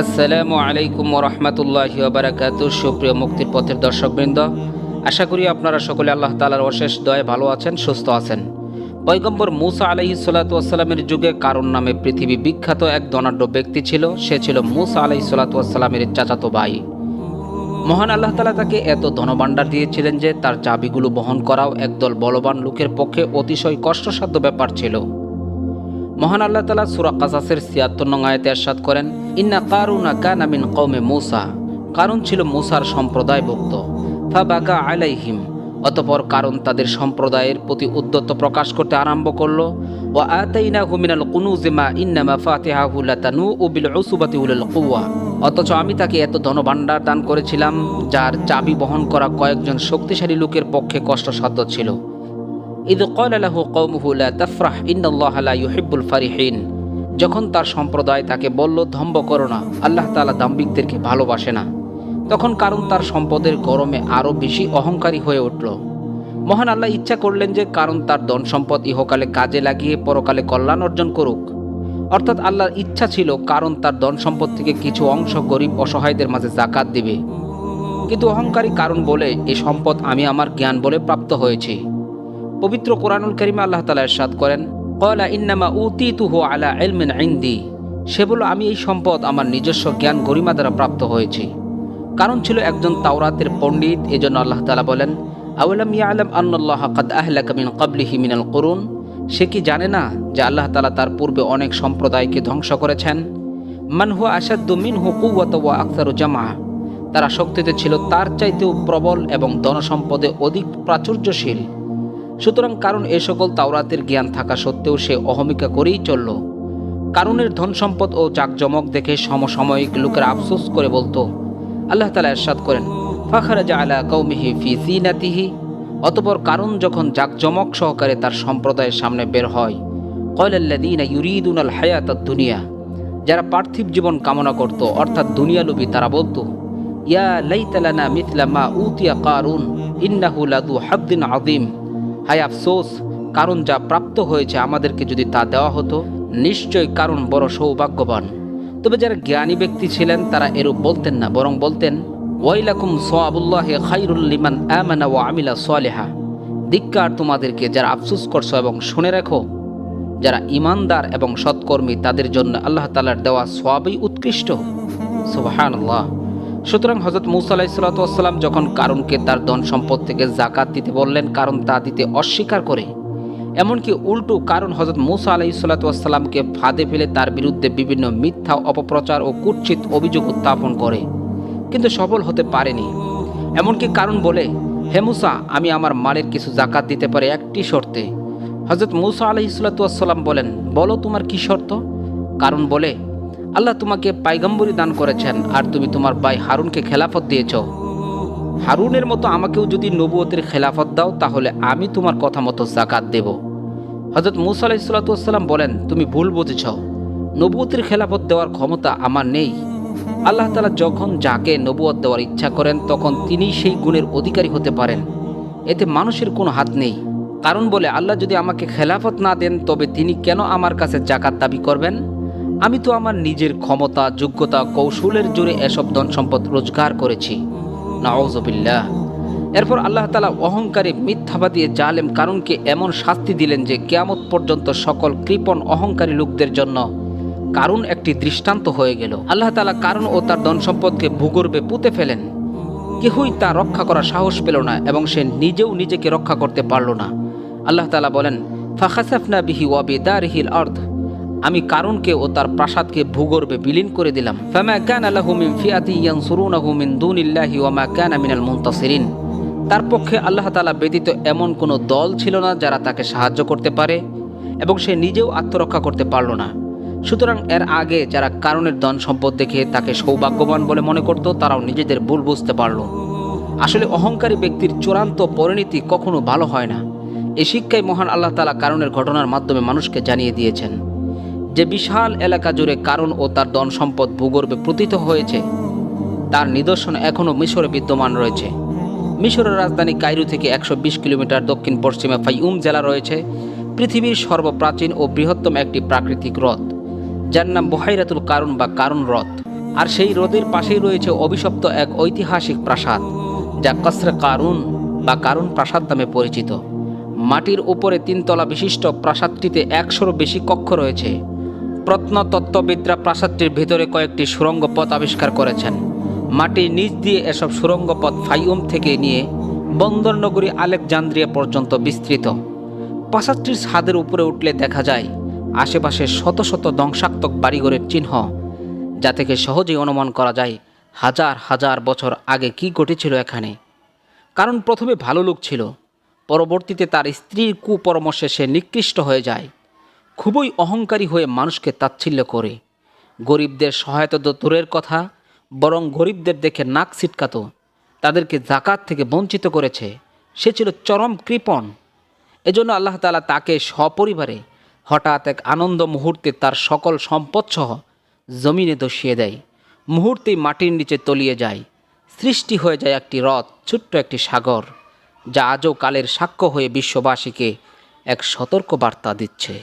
আসসালামু আলাইকুম ওরহমতুল্লাহি ওবারাকাতুহু। সুপ্রিয় মুক্তির পথের দর্শকবৃন্দ, আশা করি আপনারা সকলে আল্লাহ তাআলার অশেষ দয়ায় ভালো আছেন, সুস্থ আছেন। পয়গম্বর মূসা আলাইহিস সালাতু ওয়াস সালামের যুগে কারুন নামে পৃথিবী বিখ্যাত এক ধনাঢ্য ব্যক্তি ছিল। সে ছিল মূসা আলাইহিস সালাতু ওয়াস সালামের চাচাতো ভাই। মহান আল্লাহ তাআলা তাকে এত ধনভাণ্ডার দিয়েছিলেন যে তার চাবিগুলো বহন করাও একদল বলবান লোকের পক্ষে অতিশয় কষ্টসাধ্য ব্যাপার ছিল। মহান আল্লাহ তাআলা সূরা কাসাসের ৭৬ নং আয়াতে ইরশাদ করেন, ইন্না কারুনা কানা মিন কওমে মূসা। কারুন ছিল মূসার সম্প্রদায়ভুক্ত। ফাবাগা আলাইহিম। অতঃপর কারুন তাদের সম্প্রদায়ের প্রতি উদ্ধত্ত প্রকাশ করতে আরম্ভ করল। ওয়া আতাইনাহু মিনাল কুনুজি মা ইন্না মাফাতিহাহু লাতানুউ বিল উসবাতি উলিল কুওয়া। অথচ আমি তাকে এত ধনভাণ্ডার দান করেছিলাম যার চাবি বহন করা কয়েকজন শক্তিশালী লোকের পক্ষে কষ্টসাধ্য ছিল। ইদ ক্বালা লাহু কওমুহু লা তাফরাহ ইন্নাল্লাহা লা ইউহিব্বুল ফারিহিন। যখন তার সম্প্রদায় তাকে বলল, দম্ভ করো না, আল্লাহ তাআলা দাম্ভিকদেরকে ভালোবাসে না, তখন কারণ তার সম্পদের গরমে আরও বেশি অহংকারী হয়ে উঠল। মহান আল্লাহ ইচ্ছা করলেন যে কারণ তার ধন সম্পদ ইহকালে কাজে লাগিয়ে পরকালে কল্যাণ অর্জন করুক। অর্থাৎ আল্লাহর ইচ্ছা ছিল কারণ তার ধন সম্পদ থেকে কিছু অংশ গরিব অসহায়দের মাঝে যাকাত দিবে। কিন্তু অহংকারী কারণ বলে, এই সম্পদ আমি আমার জ্ঞান বলে প্রাপ্ত হয়েছি। পবিত্র কোরআনুল কারীমে আল্লাহ তাআলা ইরশাদ করেন, ক্বালা ইন্নামা উতীতুহু আলা ইলমিন ইনদি। সে বলল, আমি এই সম্পদ আমার নিজস্ব জ্ঞান গরিমা দ্বারা প্রাপ্ত হয়েছি। কারণ ছিল একজন তাওরাতের পণ্ডিত। এজন্য আল্লাহ তাআলা বলেন, আওয়ালাম ইয়ালাম আন্নাল্লাহা কাদ আহলাকা মিন ক্বাবলিহি মিনাল কুরুন। সে কি জানে না যে আল্লাহ তাআলা তার পূর্বে অনেক সম্প্রদায়কে ধ্বংস করেছেন। মান হুয়া আশাদ্দু মিনহু কুওয়াতাও ওয়া আকসারু জামআ। তারা শক্তিতে ছিল তার চাইতেও প্রবল এবং ধনসম্পদে অধিক প্রাচুর্যশীল। সুতরাং কারণ এ সকল তাওরাতের জ্ঞান থাকা সত্ত্বেও সে অহমিকা করেই চলল। কারুনের ধন সম্পদ ও জাকজমক দেখে সমসাময়িক লোকেরা আফসোস করে বলতো। আল্লাহ তাআলা ইরশাদ করেন, ফাখরাজা আলা কওমিহি ফি যিনাতিহি। অতঃপর কারুন যখন জাকজমক সহকারে তার সম্প্রদায়ের সামনে বের হয়, ক্বালাল্লাযীনা ইউরিদুনাল হায়াতাদ দুনিয়া। যারা পার্থিব জীবন কামনা করত, অর্থাৎ দুনিয়ালোভী, তারা বলতো, ইয়া লাইতা লানা মিথলা মা উতিয়া কারুন ইন্নাহু লাযু হাদ্দিন আযীম। হায় আফসোস, কারণ যা প্রাপ্ত হয়েছে আমাদেরকে যদি তা দেওয়া হতো, নিশ্চয় কারণ বড় সৌভাগ্যবান। তবে যারা জ্ঞানী ব্যক্তি ছিলেন তারা এরূপ বলতেন না, বরং বলতেন, ওয়াইলাকুম সাওয়াবুল্লাহি খায়রুল লিমান আমানা ওয়া আমিলা সালিহা। ধিক্কার তোমাদেরকে যারা আফসোস করছো, এবং শুনে রাখো, যারা ঈমানদার এবং সৎকর্মী তাদের জন্য আল্লাহ তাআলার দেওয়া সওয়াবই উৎকৃষ্ট। সুবহানাল্লাহ। সুতরাং হযরত মূসা আলাইহিস সালাতু ওয়াস সালাম যখন কারুনকে তার ধন সম্পদ থেকে যাকাত দিতে বললেন, কারণ তা দিতে অস্বীকার করে। এমনকি উল্টো কারণ হযরত মূসা আলাইহিস সালাতু ওয়াস সালামকে ফাঁদে ফেলে তার বিরুদ্ধে বিভিন্ন মিথ্যা অপপ্রচার ও কুৎসিত অভিযোগ উত্থাপন করে, কিন্তু সফল হতে পারেনি। এমনকি কারণ বলে, হে মূসা, আমি আমার মালের কিছু যাকাত দিতে পারি একটি শর্তে। হযরত মূসা আলাইহিস সালাতু ওয়াস সালাম বলেন, বলো তোমার কি শর্ত? কারণ বলে, আল্লাহ তোমাকে পায়গম্বরি দান করেছেন আর তুমি তোমার ভাই হারুনকে খেলাফত দিয়েছ। হারুনের মতো আমাকেও যদি নবুয়তের খেলাফত দাও, তাহলে আমি তোমার কথা মতো যাকাত দেব। হযরত মূসা আলাইহিস সালাতু ওয়াস সালাম বলেন, তুমি ভুল বুঝেছ, নবুয়তের খেলাফত দেওয়ার ক্ষমতা আমার নেই। আল্লাহ তাআলা যখন যাকে নবুয়ত দেওয়ার ইচ্ছা করেন তখন তিনি সেই গুণের অধিকারী হতে পারেন, এতে মানুষের কোনো হাত নেই। কারণ বলে, আল্লাহ যদি আমাকে খেলাফত না দেন তবে তিনি কেন আমার কাছে যাকাত দাবি করবেন? আমি তো আমার নিজের ক্ষমতা, যোগ্যতা, কৌশলের জোরে এসব ধন সম্পদ রোজগার করেছি। নাউযুবিল্লাহ। এরপর আল্লাহ তাআলা অহংকারে মিথ্যাবাদী জালেম কারুনকে এমন শাস্তি দিলেন যে কিয়ামত পর্যন্ত সকল কৃপণ অহংকারী লোকদের জন্য কারুন একটি দৃষ্টান্ত হয়ে গেল। আল্লাহ তাআলা কারুন ও তার ধন সম্পদকে ভূগর্ভে পুঁতে ফেলেন। কেহই তা রক্ষা করার সাহস পেল না এবং সে নিজেও নিজেকে রক্ষা করতে পারল না। আল্লাহ তাআলা বলেন, ফাখাসাফনা বিহি ওয়া বিদারিহিল আরদ। আমি কারুনকে ও তার প্রাসাদকে ভূগর্ভে বিলীন করে দিলাম। ফামা কানা লাহু মিন ফিআতিন ইয়ানসুরুনাহু মিন দুনিল্লাহি ওয়া মা কানা মিনাল মুনতাসিরিন। তার পক্ষে আল্লাহ তাআলা ব্যতীত এমন কোনো দল ছিল না যারা তাকে সাহায্য করতে পারে, এবং সে নিজেও আত্মরক্ষা করতে পারল না। সুতরাং এর আগে যারা কারুনের ধন সম্পদ দেখে তাকে সৌভাগ্যবান বলে মনে করত, তারাও নিজেদের ভুল বুঝতে পারল। আসলে অহংকারী ব্যক্তির চূড়ান্ত পরিণতি কখনো ভালো হয় না। এই শিক্ষাই মহান আল্লাহ তাআলা কারুনের ঘটনার মাধ্যমে মানুষকে জানিয়ে দিয়েছেন। যে বিশাল এলাকা জুড়ে কারুন ও তার ধন সম্পদ ভূগর্ভে পতিত হয়েছে, তার নিদর্শন এখনও মিশরে বিদ্যমান রয়েছে। মিশরের রাজধানী কায়রো থেকে 120 কিলোমিটার দক্ষিণ পশ্চিমে ফাইউম জেলা রয়েছে পৃথিবীর সর্বপ্রাচীন ও বৃহত্তম একটি প্রাকৃতিক হ্রদ, যার নাম বুহাইরাতুল কারুন বা কারুন হ্রদ। আর সেই হ্রদের পাশেই রয়েছে অভিশপ্ত এক ঐতিহাসিক প্রাসাদ, যা কসরে কারুন বা কারুন প্রাসাদ নামে পরিচিত। মাটির উপরে 3 তলা বিশিষ্ট প্রাসাদটিতে 100-ও বেশি কক্ষ রয়েছে। প্রত্নতত্ত্ববিদরা প্রাসাদটির ভেতরে কয়েকটি সুড়ঙ্গ পথ আবিষ্কার করেছেন। মাটির নিচ দিয়ে এসব সুড়ঙ্গ পথ ফাইউম থেকে নিয়ে বন্দরনগরী আলেকজান্দ্রিয়া পর্যন্ত বিস্তৃত। প্রাসাদটির ছাদের উপরে উঠলে দেখা যায় আশেপাশে শত শত ধ্বংসাত্মক বাড়িঘরের চিহ্ন, যা থেকে সহজেই অনুমান করা যায় হাজার হাজার বছর আগে কি ঘটেছিল এখানে। কারণ প্রথমে ভালো লোক ছিল, পরবর্তীতে তার স্ত্রীর কুপরামর্শে সে নিকৃষ্ট হয়ে যায়। খুবই অহংকারী হয়ে মানুষকে তাচ্ছিল্য করে। গরিবদের সহায়তা তো দূরের কথা, বরং গরিবদের দেখে নাক ছিটকাতো, তাদেরকে জাকাত থেকে বঞ্চিত করেছে। সে ছিল চরম কৃপণ। এজন্য আল্লাহ তাআলা তাকে সপরিবারে হঠাৎ এক আনন্দ মুহূর্তে তার সকল সম্পদসহ জমিনে ধসিয়ে দেয়। মুহূর্তেই মাটির নিচে তলিয়ে যায়। সৃষ্টি হয়ে যায় একটি হ্রদ, ছোট্ট একটি সাগর, যা আজও কালের সাক্ষ্য হয়ে বিশ্ববাসীকে এক সতর্ক বার্তা দিচ্ছে।